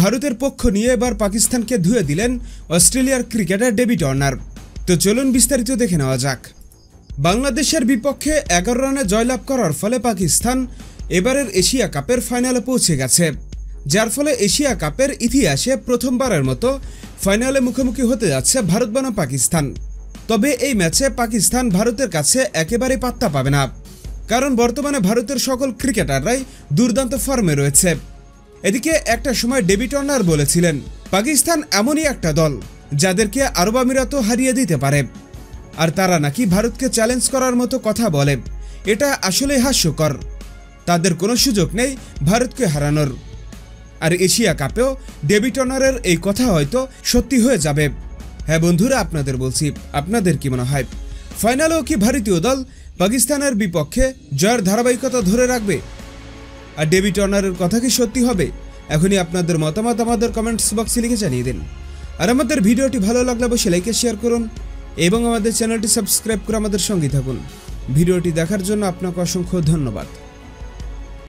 ভারতের পক্ষ নিয়ে এবার পাকিস্তানকে ধুয়ে দিলেন অস্ট্রেলিয়ার ক্রিকেটার ডেভিড ওয়ার্নার। তো চলুন বিস্তারিত দেখে নেওয়া যাক। বাংলাদেশের বিপক্ষে 11 রানে জয়লাভ করার ফলে পাকিস্তান এবারের এশিয়া কাপের ফাইনালে পৌঁছে গেছে, যার ফলে এশিয়া কাপের ইতিহাসে প্রথমবারের মতো ফাইনালে মুখোমুখি হতে যাচ্ছে ভারত বনাম পাকিস্তান। তবে এই ম্যাচে পাকিস্তান ভারতের কাছে একেবারে পাত্তা পাবে না, কারণ বর্তমানে ভারতের সকল ক্রিকেটাররাই দুর্দান্ত ফর্মে রয়েছে। এদিকে একটা সময় ডেভিড ওয়ার্নার বলেছিলেন, পাকিস্তান এমনই একটা দল যাদেরকে আরব আমিরাতও হারিয়ে দিতে পারে, আর তারা নাকি ভারতকে চ্যালেঞ্জ করার মতো কথা বলে। এটা আসলে হাস্যকর। তাদের কোনো সুযোগ নেই ভারতকে হারানোর। আর এশিয়া কাপেও ডেভিড ওয়ার্নারের এই কথা হয়তো সত্যি হয়ে যাবে। হ্যাঁ বন্ধুরা, আপনাদের বলছি, আপনাদের কি মনে হয় ফাইনালেও কি ভারতীয় দল পাকিস্তানের বিপক্ষে জয়ের ধারাবাহিকতা ধরে রাখবে? আর ডেভিড ওয়ার্নারের কথা কি সত্যি হবে? এখনই আপনাদের মতামত আমাদের কমেন্টস বক্সে লিখে জানিয়ে দিন। আর আমাদের ভিডিওটি ভালো লাগলে অবশ্যই লাইক শেয়ার করুন এবং আমাদের চ্যানেলটি সাবস্ক্রাইব করে আমাদের সঙ্গে থাকুন। ভিডিওটি দেখার জন্য আপনাকে অসংখ্য ধন্যবাদ।